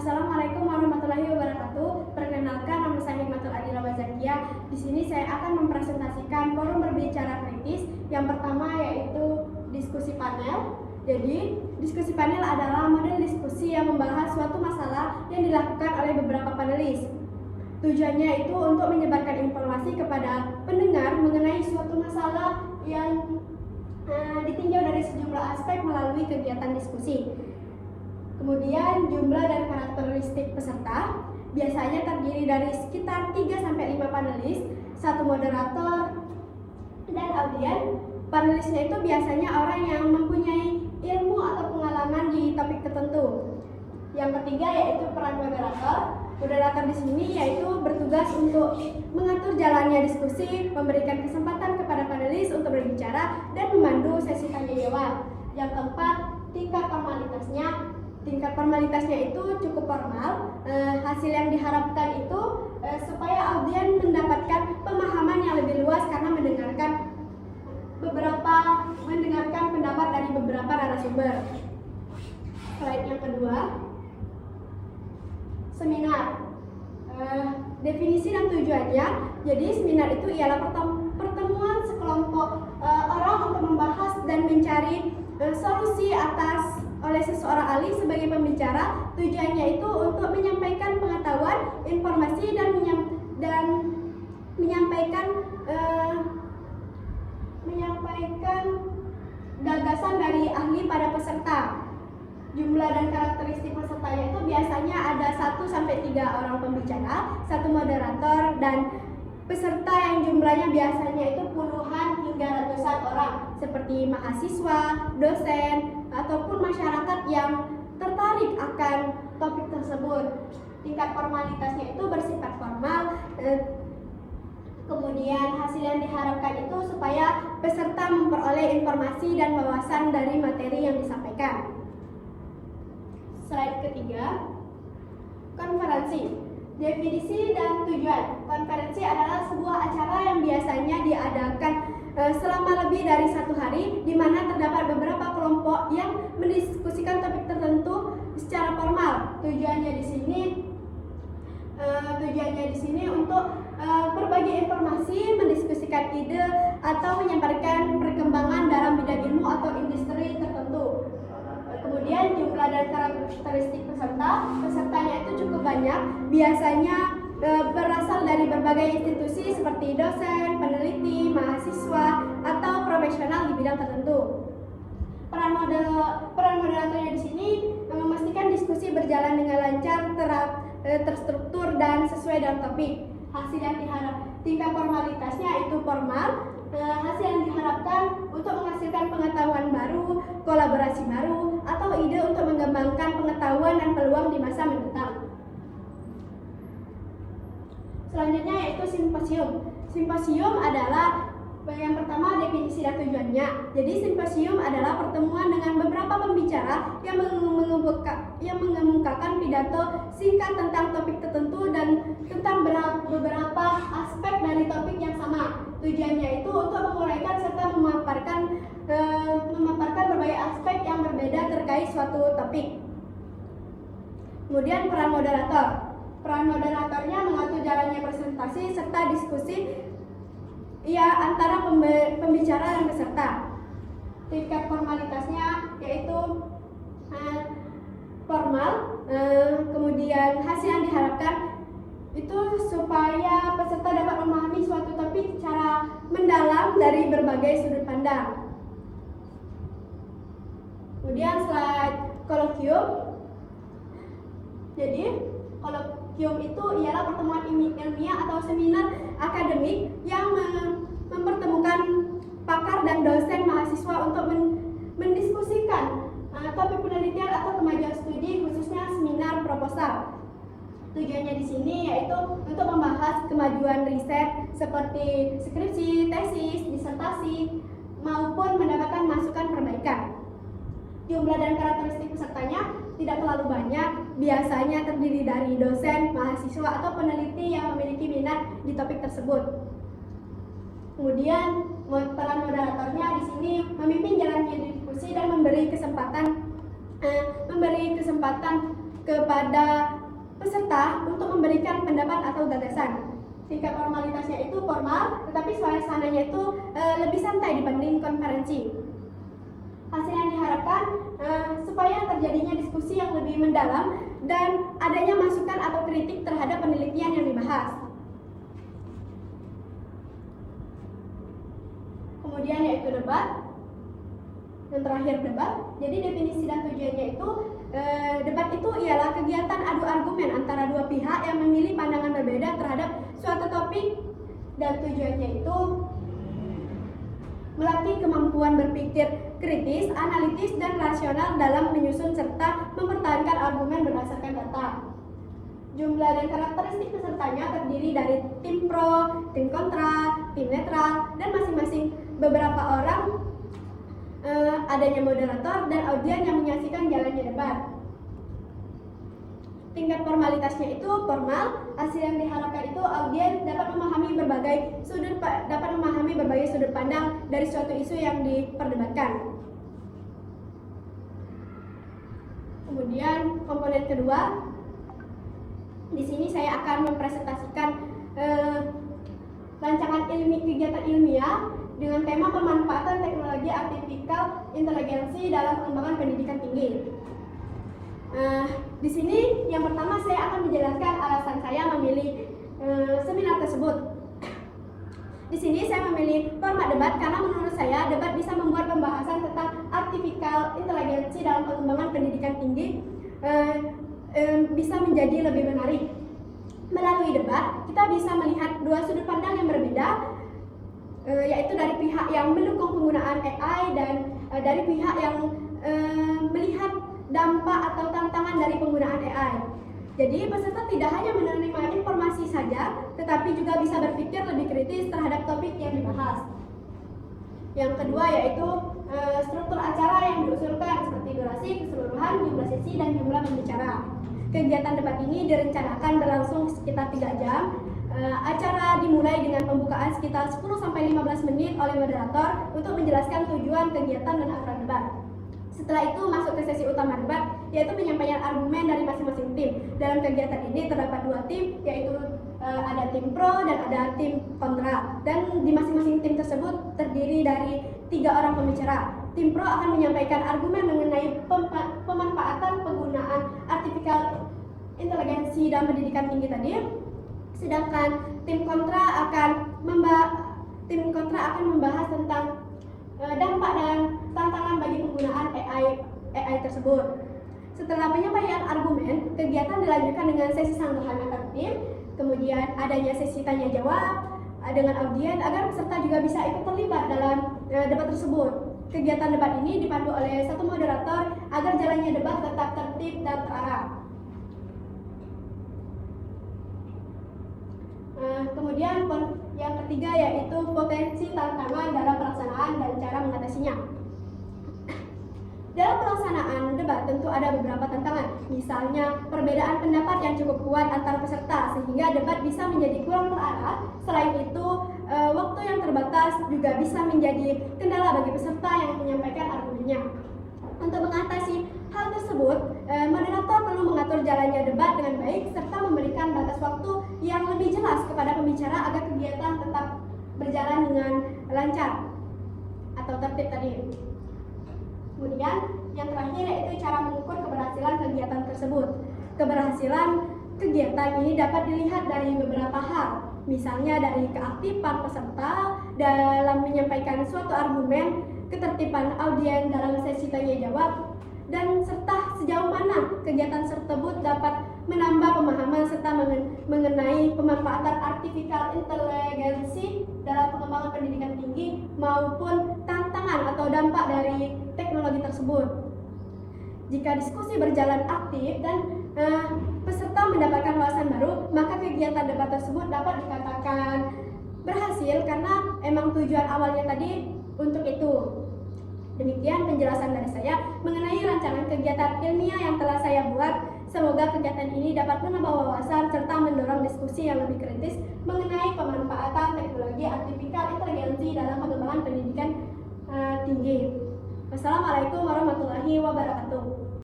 Assalamualaikum warahmatullahi wabarakatuh. Perkenalkan, nama saya Hikmatul Adila Wazakia. Di sini saya akan mempresentasikan forum berbicara kritis. Yang pertama yaitu diskusi panel. Jadi, diskusi panel adalah model diskusi yang membahas suatu masalah yang dilakukan oleh beberapa panelis. Tujuannya itu untuk menyebarkan informasi kepada pendengar mengenai suatu masalah yang ditinjau dari sejumlah aspek melalui kegiatan diskusi. Kemudian jumlah dan karakteristik peserta biasanya terdiri dari sekitar 3-5 panelis, 1 moderator, dan audien. Panelisnya itu biasanya orang yang mempunyai ilmu atau pengalaman di topik tertentu. Yang ketiga yaitu peran moderator. Moderator di sini yaitu bertugas untuk mengatur jalannya diskusi, memberikan kesempatan kepada panelis untuk berbicara, dan memandu sesi tanya jawab. Yang keempat, tingkat formalitasnya. Tingkat formalitasnya itu cukup formal. Hasil yang diharapkan itu supaya audien mendapatkan pemahaman yang lebih luas karena mendengarkan pendapat dari beberapa narasumber. Slide yang kedua, seminar. Definisi dan tujuannya. Jadi seminar itu ialah pertemuan sekelompok orang untuk membahas dan mencari solusi oleh seseorang ahli sebagai pembicara. Tujuannya itu untuk menyampaikan pengetahuan, informasi, dan menyampaikan gagasan dari ahli pada peserta. Jumlah dan karakteristik pesertanya itu biasanya ada 1-3 orang pembicara, 1 moderator, dan peserta yang jumlahnya biasanya itu puluhan hingga ratusan orang, seperti mahasiswa, dosen, ataupun masyarakat yang tertarik akan topik tersebut. Tingkat formalitasnya itu bersifat formal. Kemudian hasil yang diharapkan itu supaya peserta memperoleh informasi dan wawasan dari materi yang disampaikan. Slide ketiga, konferensi. Definisi dan tujuan. Konferensi adalah sebuah acara yang biasanya diadakan selama lebih dari 1 hari, di mana terdapat beberapa kelompok yang mendiskusikan topik tertentu secara formal. Tujuannya di sini untuk berbagi informasi, mendiskusikan ide, atau menyampaikan perkembangan dalam bidang ilmu atau industri tertentu. Kemudian jumlah dan karakteristik pesertanya itu cukup banyak, biasanya berasal dari berbagai institusi seperti dosen, peneliti, mahasiswa, atau profesional di bidang tertentu. Peran moderatornya di sini memastikan diskusi berjalan dengan lancar, terstruktur, dan sesuai dengan topik. Hasil yang tingkat formalitasnya itu formal. Hasil yang diharapkan untuk menghasilkan pengetahuan baru, kolaborasi baru, atau ide untuk mengembangkan pengetahuan dan peluang di masa mendatang. Selanjutnya yaitu simposium. Simposium adalah yang pertama definisi dan tujuannya. Jadi simposium adalah pertemuan dengan beberapa pembicara yang mengemukakan pidato singkat tentang topik tertentu dan tentang beberapa aspek dari topik yang sama. Tujuannya itu untuk menguraikan serta memaparkan berbagai aspek yang berbeda terkait suatu topik. Kemudian peran moderator. Peran moderatornya mengatur jalannya presentasi serta diskusi antara pembicara dan peserta. Tingkat formalitasnya yaitu formal. Kemudian hasil yang diharapkan itu supaya peserta dapat memahami suatu topik secara mendalam dari berbagai sudut pandang. Kemudian slide kolokium. Jadi kolokium itu ialah pertemuan ilmiah atau seminar akademik yang mempertemukan pakar dan dosen mahasiswa untuk mendiskusikan topik penelitian atau kemajuan studi, khususnya seminar proposal. Tujuannya di sini yaitu untuk membahas kemajuan riset seperti skripsi, tesis, disertasi, maupun mendapatkan masukan perbaikan. Jumlah dan karakteristik pesertanya tidak terlalu banyak, biasanya terdiri dari dosen, mahasiswa, atau peneliti yang memiliki minat di topik tersebut. Kemudian peran moderatornya di sini memimpin jalannya diskusi dan memberi kesempatan kepada peserta untuk memberikan pendapat atau gagasan. Tingkat formalitasnya itu formal, tetapi suasananya itu lebih santai dibanding konferensi. Hasil yang diharapkan supaya terjadinya diskusi yang lebih mendalam dan adanya masukan atau kritik terhadap penelitian yang dibahas. Kemudian yaitu debat. Yang terakhir debat. Jadi definisi dan tujuannya itu debat itu ialah kegiatan adu argumen antara dua pihak yang memilih pandangan berbeda terhadap suatu topik, dan tujuannya itu melatih kemampuan berpikir kritis, analitis, dan rasional dalam menyusun serta mempertahankan argumen berdasarkan data. Jumlah dan karakteristik pesertanya terdiri dari tim pro, tim kontra, tim netral, dan masing-masing beberapa orang, adanya moderator dan audiens yang menyaksikan jalannya debat. Tingkat formalitasnya itu formal. Hasil yang diharapkan itu audiens dapat memahami berbagai sudut pandang dari suatu isu yang diperdebatkan. Kemudian komponen kedua, di sini saya akan mempresentasikan rancangan kegiatan ilmiah dengan tema pemanfaatan teknologi artificial inteligensi dalam pengembangan pendidikan tinggi. Di sini yang pertama saya akan menjelaskan alasan saya memilih seminar tersebut. Di sini saya memilih format debat karena menurut saya debat bisa membuat pembahasan tentang artificial inteligensi dalam pengembangan pendidikan tinggi bisa menjadi lebih menarik. Melalui debat, kita bisa melihat dua sudut pandang yang berbeda, yaitu dari pihak yang mendukung penggunaan AI dan dari pihak yang melihat dampak atau tantangan dari penggunaan AI. Jadi peserta tidak hanya menerima informasi saja, tetapi juga bisa berpikir lebih kritis terhadap topik yang dibahas. Yang kedua yaitu struktur acara yang diusulkan seperti durasi, keseluruhan, jumlah sesi, dan jumlah pembicara. Kegiatan debat ini direncanakan berlangsung sekitar 3 jam. Acara dimulai dengan pembukaan sekitar 10-15 menit oleh moderator untuk menjelaskan tujuan kegiatan dan aturan debat. Setelah itu masuk ke sesi utama debat, yaitu penyampaian argumen dari masing-masing tim. Dalam kegiatan ini terdapat 2 tim, yaitu ada tim pro dan ada tim kontra. Dan di masing-masing tim tersebut terdiri dari 3 orang pembicara. Tim pro akan menyampaikan argumen mengenai pemanfaatan penggunaan artificial inteligensi dalam pendidikan tinggi tadi. Sedangkan tim kontra akan membahas tentang dampak dan tantangan bagi penggunaan AI tersebut. Setelah penyampaian argumen, kegiatan dilanjutkan dengan sesi sanggahan antar tim, kemudian adanya sesi tanya jawab dengan audiens agar peserta juga bisa ikut terlibat dalam debat tersebut. Kegiatan debat ini dipandu oleh satu moderator agar jalannya debat tetap tertib dan terarah. Kemudian yang ketiga yaitu potensi tantangan dalam pelaksanaan dan cara mengatasinya. Dalam pelaksanaan debat tentu ada beberapa tantangan, misalnya perbedaan pendapat yang cukup kuat antar peserta sehingga debat bisa menjadi kurang terarah. Selain itu, waktu yang terbatas juga bisa menjadi kendala bagi peserta yang menyampaikan argumennya. Untuk mengatasi hal tersebut, moderator perlu mengatur jalannya debat dengan baik serta memberikan batas waktu yang lebih jelas kepada pembicara agar kegiatan tetap berjalan dengan lancar atau tertib tadi. Kemudian yang terakhir yaitu cara mengukur keberhasilan kegiatan tersebut. Keberhasilan kegiatan ini dapat dilihat dari beberapa hal, misalnya dari keaktifan peserta dalam menyampaikan suatu argumen, ketertiban audiens dalam sesi tanya jawab, dan serta sejauh mana kegiatan tersebut dapat menambah pemahaman serta mengenai pemanfaatan artificial intelligence dalam pengembangan pendidikan tinggi maupun tantangan atau dampak dari teknologi tersebut. Jika diskusi berjalan aktif dan peserta mendapatkan wawasan baru, maka kegiatan debat tersebut dapat dikatakan berhasil karena emang tujuan awalnya tadi untuk itu. Demikian penjelasan dari saya mengenai rancangan kegiatan ilmiah yang telah saya buat. Semoga kegiatan ini dapat menambah wawasan serta mendorong diskusi yang lebih kritis mengenai pemanfaatan teknologi artificial inteligensi dalam pengembangan pendidikan tinggi. Wassalamualaikum warahmatullahi wabarakatuh.